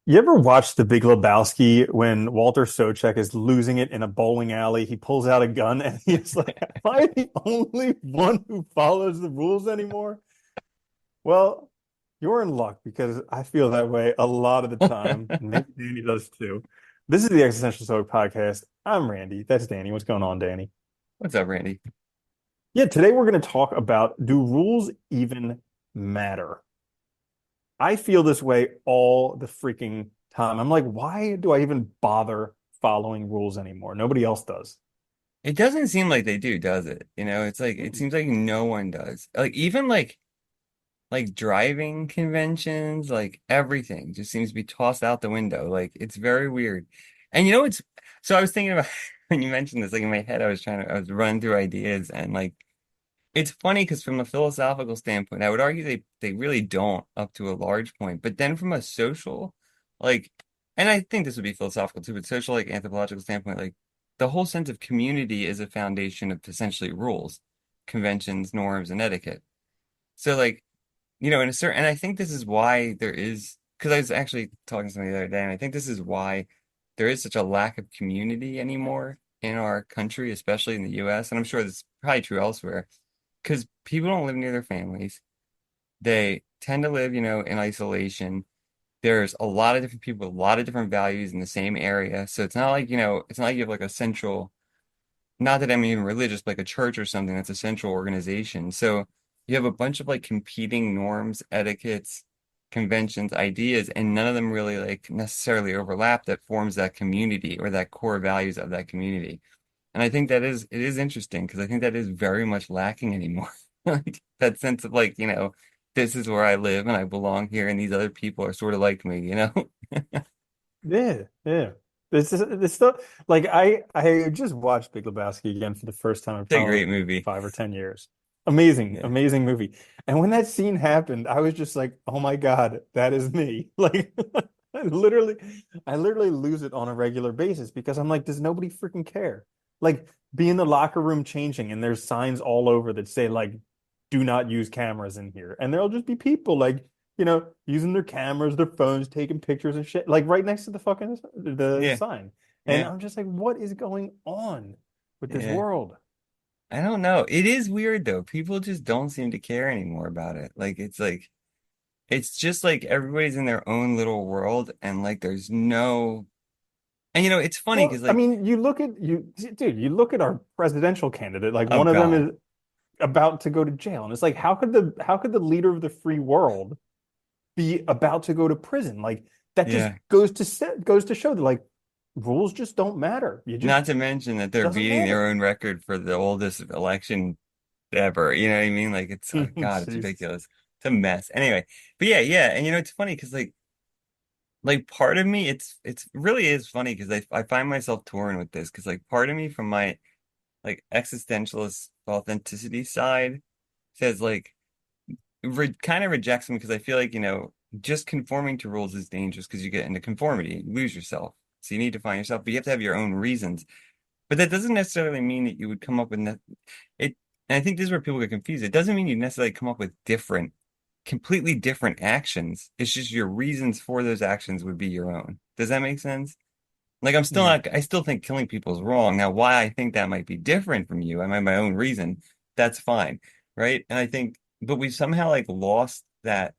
You ever watch The Big Lebowski when Walter Sobchak is losing it in a bowling alley? He pulls out a gun and he's like, "Am I the only one who follows the rules anymore?" Well, you're in luck because I feel that way a lot of the time. Maybe Danny does too. This is the Existential Stoic podcast. I'm Randy. That's Danny. What's going on, Danny? What's up, Randy? Yeah, today we're going to talk about, do rules even matter? I feel this way all the freaking time. I'm like, why do I even bother following rules anymore? Nobody else does. It doesn't seem like they do, does it? It's like it Mm. seems like no one does. Like even like driving conventions, like everything just seems to be tossed out the window. Like it's very weird. And it's so I was thinking about when you mentioned this, like in my head, I was running through ideas and like it's funny because from a philosophical standpoint, I would argue they really don't up to a large point. But then from a social, like, and I think this would be philosophical too, but social, like anthropological standpoint, like the whole sense of community is a foundation of essentially rules, conventions, norms, and etiquette. So like, in a certain, and I think this is why there is, because I was actually talking to somebody the other day, and I think this is why there is such a lack of community anymore in our country, especially in the US, and I'm sure this is probably true elsewhere because people don't live near their families. They tend to live, in isolation. There's a lot of different people with a lot of different values in the same area. So it's not like, it's not like you have like a central, not that I'm even religious, but like a church or something that's a central organization. So you have a bunch of like competing norms, etiquettes, conventions, ideas, and none of them really like necessarily overlap that forms that community or that core values of that community. And I think it is interesting because I think that is very much lacking anymore. Like that sense of like, this is where I live and I belong here and these other people are sort of like me. Yeah, yeah. This stuff like I just watched Big Lebowski again for the first time in It's a great probably movie. 5 or 10 years. Amazing, Yeah. amazing movie. And when that scene happened, I was just like, "Oh my God, that is me!" Like, I literally, I literally lose it on a regular basis because I'm like, does nobody freaking care? Like, be in the locker room changing, and there's signs all over that say like, "Do not use cameras in here," and there'll just be people like using their cameras, their phones, taking pictures and shit, like right next to the fucking the Yeah. sign. And Yeah. I'm just like, what is going on with this Yeah. world? I don't know. It is weird though. People just don't seem to care anymore about it. Like it's just like everybody's in their own little world and like there's no and it's funny Well, because I like mean, you look at you, dude, you look at our presidential candidate, like oh one of them God. is about to go to jail. And it's like, how could the leader of the free world be about to go to prison? Like that just Yeah. goes to show that like rules just don't matter. You just Not to mention that they're doesn't beating their matter. own record for the oldest election ever. You know what I mean? Like it's oh God, it's Jesus. ridiculous. It's a mess. Anyway, but yeah, yeah, and it's funny because like part of me, it's really is funny because I find myself torn with this because like part of me from my like existentialist authenticity side says like kind of rejects them because I feel like just conforming to rules is dangerous because you get into conformity, you lose yourself. So you need to find yourself, but you have to have your own reasons. But that doesn't necessarily mean that you would come up with it. And I think this is where people get confused. It doesn't mean you necessarily come up with completely different actions. It's just your reasons for those actions would be your own. Does that make sense? Like I'm still Mm. not, I still think killing people is wrong. Now, why I think that might be different from you, I might have my own reason. That's fine, right? And I think, but we've somehow like lost that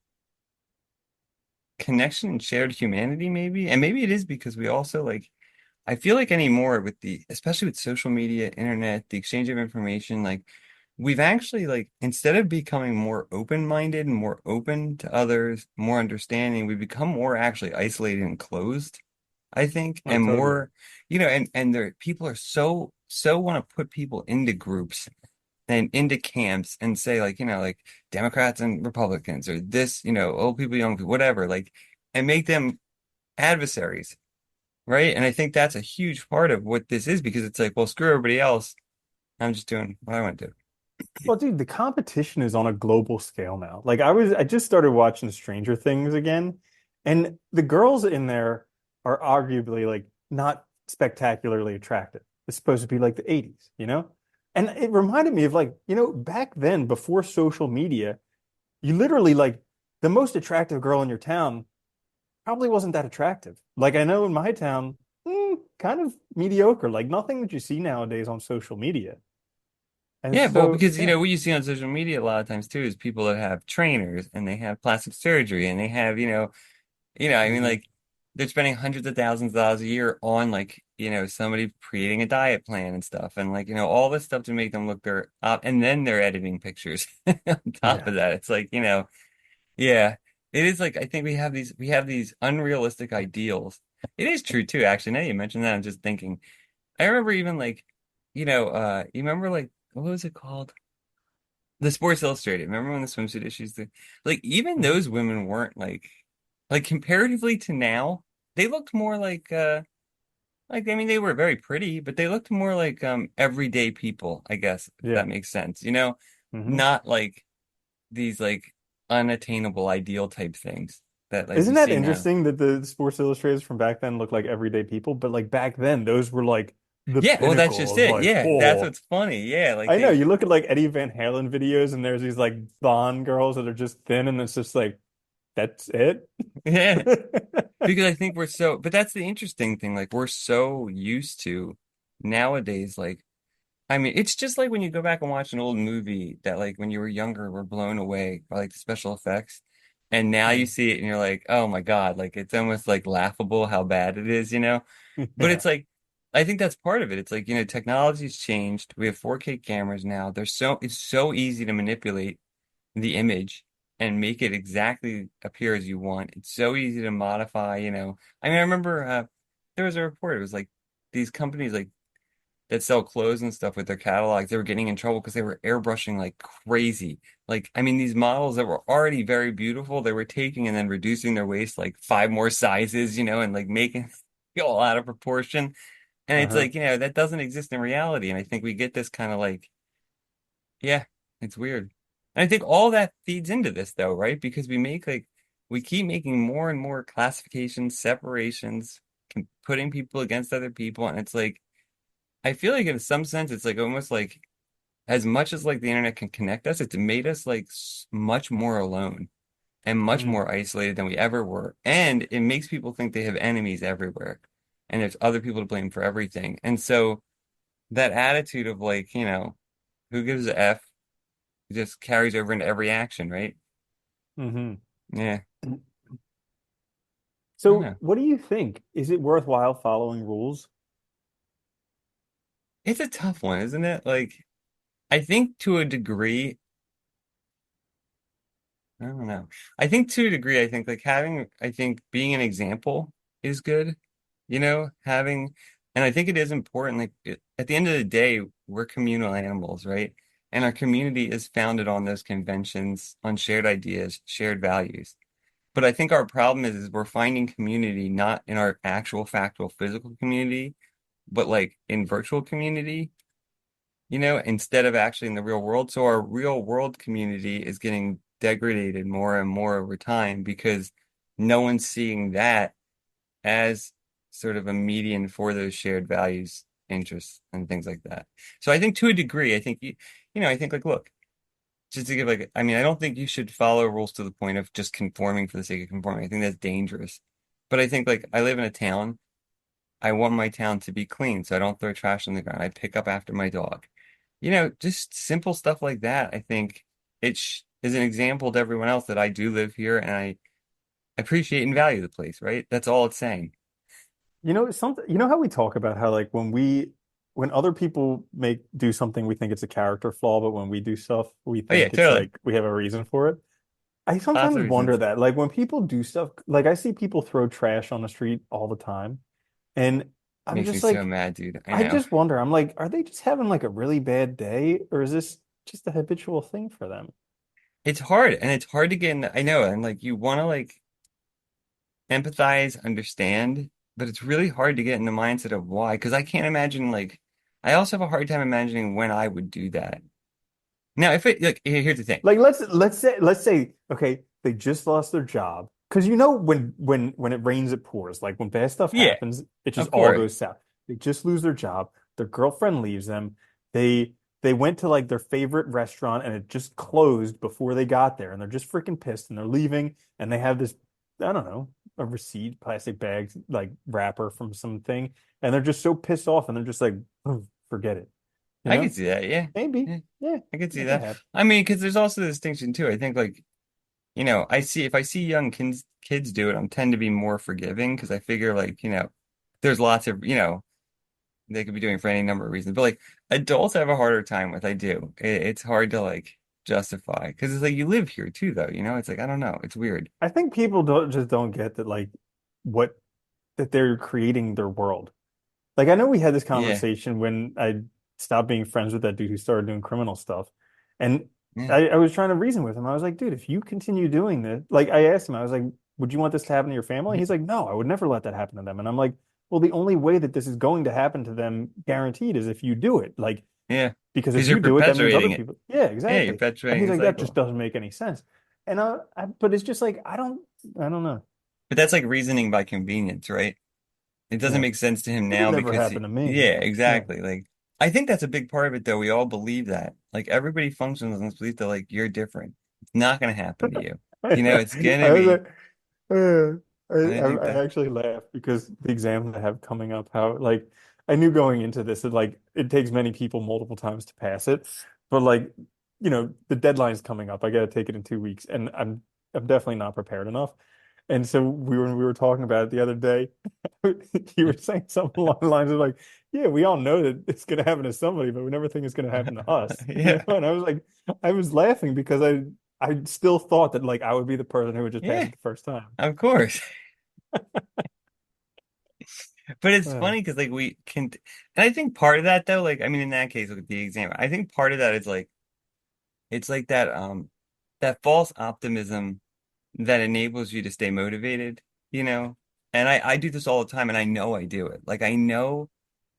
connection and shared humanity, maybe. And maybe it is because we also like I feel like anymore with especially with social media, internet, the exchange of information, like we've actually like instead of becoming more open-minded and more open to others, more understanding, we become more actually isolated and closed, I think, Oh, and totally. more, and there people are so want to put people into groups and into camps and say like, like Democrats and Republicans or this, old people, young people, whatever, like, and make them adversaries. Right. And I think that's a huge part of what this is because it's like, well, screw everybody else. I'm just doing what I want to do. Well, dude, the competition is on a global scale now. Like I just started watching Stranger Things again, and the girls in there are arguably like not spectacularly attractive. It's supposed to be like the 80s, you know? And it reminded me of like, back then before social media, you literally like the most attractive girl in your town probably wasn't that attractive. Like I know in my town, kind of mediocre, like nothing that you see nowadays on social media. And Yeah, well, so, because yeah. what you see on social media a lot of times too is people that have trainers and they have plastic surgery and they have, I mean, Hmm. like they're spending hundreds of thousands of dollars a year on like, somebody creating a diet plan and stuff and like, all this stuff to make them look their and then they're editing pictures on top Yeah. of that. It's like, yeah, it is like I think we have these unrealistic ideals. It is true too, actually. Now you mentioned that, I'm just thinking. I remember even like, you remember like what was it called? The Sports Illustrated. Remember when the swimsuit issues like even Hmm. those women weren't like comparatively to now, they looked more like I mean they were very pretty, but they looked more like everyday people, I guess, if that Yeah. makes sense. Hmm. Not like these like unattainable ideal type things that like Isn't you that see now. interesting that the Sports Illustrateds from back then look like everyday people, but like back then, those were like the Yeah, well that's pinnacle just of it. like, Yeah, that's oh, what's funny. Yeah, like I know. they You look at like Eddie Van Halen videos, and there's these like Bond girls that are just thin, and it's just like, that's it. yeah. Because I think but that's the interesting thing. Like, we're so used to nowadays, like, I mean, it's just like when you go back and watch an old movie that, like, when you were younger, were blown away by, like, the special effects. And now you Mm. see it and you're like, oh my God, like, it's almost like laughable how bad it is. But Yeah. it's like, I think that's part of it. It's like, technology's changed. We have 4K cameras now. It's so easy to manipulate the image and make it exactly appear as you want. It's so easy to modify. I mean, I remember there was a report. It was like these companies like that sell clothes and stuff with their catalogs, they were getting in trouble because they were airbrushing like crazy. Like, I mean, these models that were already very beautiful, they were taking and then reducing their waist like five more sizes, and like making it all out of proportion. And it's Uh-huh. like, that doesn't exist in reality. And I think we get this kind of like yeah, it's weird. And I think all that feeds into this though, right? Because we keep making more and more classifications, separations, putting people against other people, and it's like I feel like in some sense it's like almost like as much as like the internet can connect us, it's made us like much more alone and much Mm. more isolated than we ever were. And it makes people think they have enemies everywhere. And there's other people to blame for everything. And so that attitude of like, who gives a F just carries over into every action, right? Hmm. Yeah, I don't So, know. what do you think? Is it worthwhile following rules? It's a tough one, isn't it? Like, I think to a degree, I don't know. I think to a degree, I think like I think being an example is good, and I think it is important. Like, at the end of the day, we're communal animals, right? And our community is founded on those conventions, on shared ideas, shared values. But I think our problem is we're finding community not in our actual factual physical community, but like in virtual community, instead of actually in the real world. So our real world community is getting degraded more and more over time because no one's seeing that as sort of a median for those shared values, interests, and things like that. So I think to a degree, I think I think like look, just to give like I mean, I don't think you should follow rules to the point of just conforming for the sake of conforming. I think that's dangerous. But I think like I live in a town. I want my town to be clean, so I don't throw trash on the ground. I pick up after my dog. Just simple stuff like that. I think is an example to everyone else that I do live here and I appreciate and value the place, right? That's all it's saying. Something, how we talk about how like when other people do something, we think it's a character flaw, but when we do stuff, we Oh yeah, think it's totally. like we have a reason for it. I Lots sometimes of wonder reasons. that, like when people do stuff, like I see people throw trash on the street all the time, and I'm Makes me just so like, mad, dude. I I know. just wonder, I'm like, are they just having like a really bad day, or is this just a habitual thing for them? It's hard and it's hard to get in I know, and like you want to like empathize, understand, but it's really hard to get in the mindset of why. Because I can't imagine like I also have a hard time imagining when I would do that. Now, if it like here's the thing. Like let's say okay, they just lost their job because when it rains it pours. Like when bad stuff Yeah, happens, it just of all course. goes south. They just lose their job. Their girlfriend leaves them. They went to like their favorite restaurant and it just closed before they got there, and they're just freaking pissed and they're leaving and they have this I don't know, a receipt, plastic bag, like wrapper from something, and they're just so pissed off, and they're just like, "Oh, forget it, you I could know? see that. Yeah. Maybe, Yeah. yeah, I could see that could that. happen. I mean, because there's also the distinction too. I think like, I see if I see young kids do it, I'm tend to be more forgiving because I figure like, there's lots of, they could be doing it for any number of reasons. But like adults I have a harder time with. I do. It's hard to like justify because it's like you live here too, though. It's like I don't know. It's weird. I think people don't get that like what that they're creating their world. Like I know we had this Yeah. conversation when I stopped being friends with that dude who started doing criminal stuff. And Yeah. I was trying to reason with him. I was like, dude, if you continue doing this, like I asked him, I was like, would you want this to happen to your family? He's like, no, I would never let that happen to them. And I'm like, well, the only way that this is going to happen to them guaranteed is if you do it. Like, Yeah. because if Because you're you do it, that means other perpetuating it. people. Yeah, Yeah, you're exactly. And perpetuating he's the like, that just cycle. doesn't make any sense. And but it's just like, I don't know. But that's like reasoning by convenience, right? It doesn't Yeah. make sense to him It would now never because happen to me. yeah, Yeah. exactly. Like I think that's a big part of it though. We all believe that. Like everybody functions on this belief that like you're different. It's not gonna happen to you. I know. It's gonna I was be, like, uh, and I think I that actually laugh because the exam that I have coming up, how like I knew going into this that like it takes many people multiple times to pass it, but like the deadline's coming up. I got to take it in 2 weeks, and I'm definitely not prepared enough. And so we were talking about it the other day. You were saying something along the lines of like, yeah, we all know that it's going to happen to somebody, but we never think it's going to happen to us. yeah, And I was like, I was laughing because I still thought that like I would be the person who would just pass yeah, it the first time. of course. But it's Uh, funny because like we can, and I think part of that though, like I mean, in that case with the exam, I think part of that is like it's like that false optimism that enables you to stay motivated, you know? And I do this all the time and I know I do it. Like I know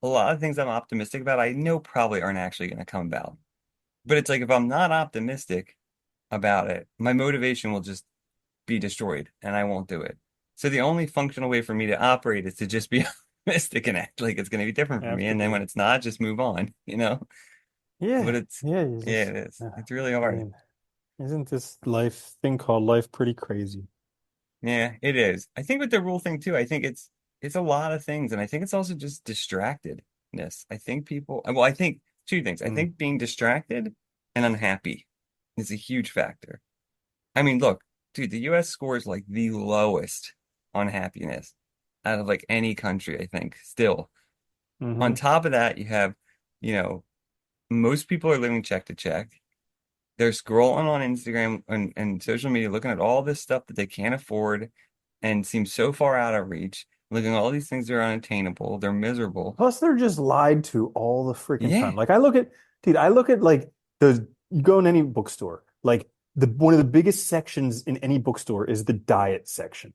a lot of things I'm optimistic about, I know probably aren't actually going to come about. But it's like if I'm not optimistic about it, my motivation will just be destroyed and I won't do it. So the only functional way for me to operate is to just be optimistic and act like it's going to be different for me. And then when Absolutely. it's not, just move on, you know? But Yeah. it's, Yeah. You yeah, just, it is. uh, It's really I hard. mean, isn't this life thing called life pretty crazy? Yeah, it is. I think with the rule thing too, I think it's a lot of things, and I think it's also just distractedness. I think people, well, I think two things. I Mm. think being distracted and unhappy is a huge factor. I mean, look, dude, the US scores like the lowest on happiness out of like any country, I think, still. On Hmm. top of that, you have, you know, most people are living check to check. They're scrolling on Instagram and social media, looking at all this stuff that they can't afford and seem so far out of reach, looking at all these things that are unattainable. They're miserable. Plus, they're just lied to all the freaking time. Yeah. Like dude, I look at like you go in any bookstore, like the one of the biggest sections in any bookstore is the diet section.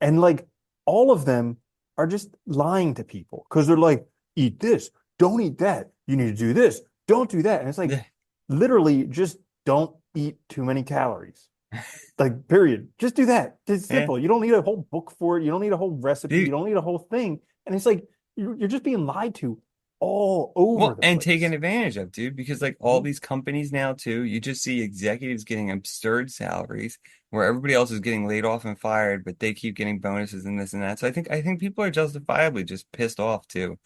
And like all of them are just lying to people because they're like, eat this, don't eat that. You need to do this, don't do that. And it's like Yeah. literally just don't eat too many calories. Like, period. Just do that. It's Yeah. simple. You don't need a whole book for it. You don't need a whole recipe. You Dude, don't need a whole thing. And it's like you're just being lied to all over well, the and taken place. advantage of, dude, because like all Mhm. these companies now too, you just see executives getting absurd salaries where everybody else is getting laid off and fired, but they keep getting bonuses and this and that. So I think people are justifiably just pissed off too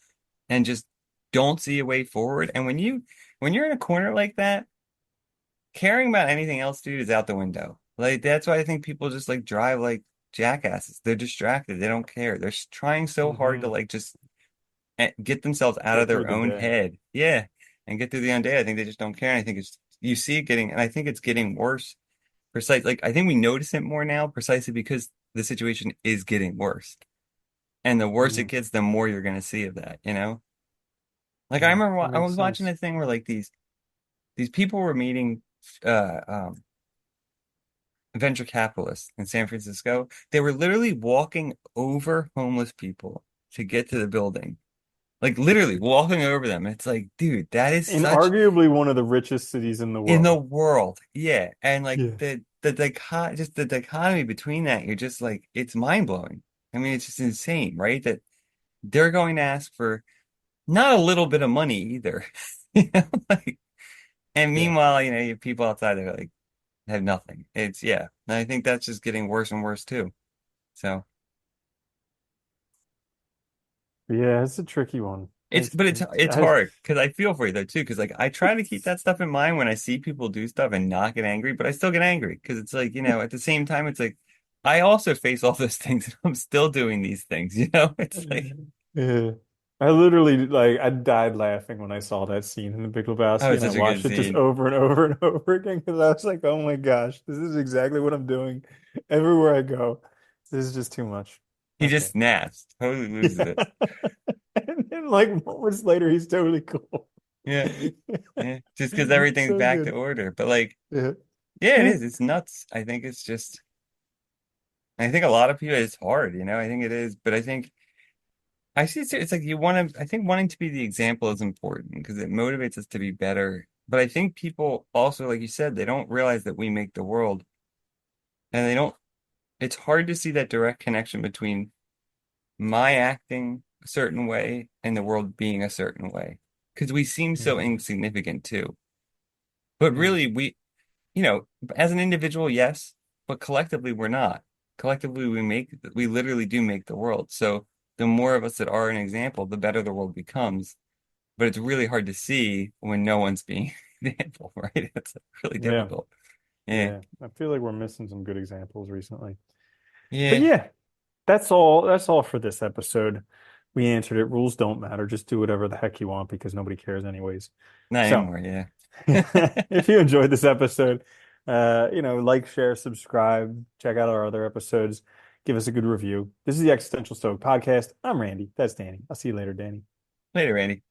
and just don't see a way forward. And when you're in a corner like that, caring about anything else, dude, is out the window. Like that's why I think people just like drive like jackasses. They're distracted. They don't care. They're trying so hard to Mhm. like just get themselves out Get of through their the own day. head. Yeah, and get through the own day. I think they just don't care. And I think it's you see it getting, and I think it's getting worse. Like I think we notice it more now, precisely because the situation is getting worse. And the worse it Mm, gets, the more you're going to see of that. You know, like I yeah, remember that I makes was watching sense. a thing where like these people were meeting. Uh, um, Venture capitalists in San Francisco. They were literally walking over homeless people to get to the building. Like literally walking over them. It's like, dude, that is In such arguably one of the richest cities in the in the world. world. Yeah. And like Yeah. the dichotomy between that, you're just like, it's mind blowing. I mean, it's just insane, right? That they're going to ask for not a little bit of money either. You know, like, and Yeah. meanwhile, you have people outside that are like, have nothing. It's yeah. And I think that's just getting worse and worse too. So Yeah, it's a tricky one. it's I, hard because I feel for you though too. Because like I try to keep that stuff in mind when I see people do stuff and not get angry, but I still get angry because it's like, at the same time it's like I also face all those things and I'm still doing these things, you know? It's like, yeah. I literally like I died laughing when I saw that scene in The Big oh, Lebowski, it's and I such a good watched it just scene. over and over and over again because I was like, "Oh my gosh, this is exactly what I'm doing everywhere I go. This is just too much." He just Okay. snaps, totally loses Yeah. it. And then like moments later, he's totally cool. Yeah. Yeah. Just because everything's So back to good. order. But like, Yeah. yeah, it is. It's nuts. I think it's just I think a lot of people it's hard, I think it is, but I think I see it's like you want to I think wanting to be the example is important because it motivates us to be better. But I think people also, like you said, they don't realize that we make the world and they don't it's hard to see that direct connection between my acting a certain way and the world being a certain way. Because we seem so Mm, insignificant too. But mm, really as an individual, yes, but collectively we're not. Collectively we literally do make the world. So the more of us that are an example, the better the world becomes. But it's really hard to see when no one's being an example, right? It's really yeah. difficult. Yeah. Yeah. I feel like we're missing some good examples recently. But Yeah. yeah, that's all for this episode. We answered it. Rules don't matter. Just do whatever the heck you want because nobody cares anyways. Not So, anymore, yeah. if you enjoyed this episode, like, share, subscribe, check out our other episodes, give us a good review. This is the Existential Stoic podcast. I'm Randy. That's Danny. I'll see you later, Danny. Later, Randy.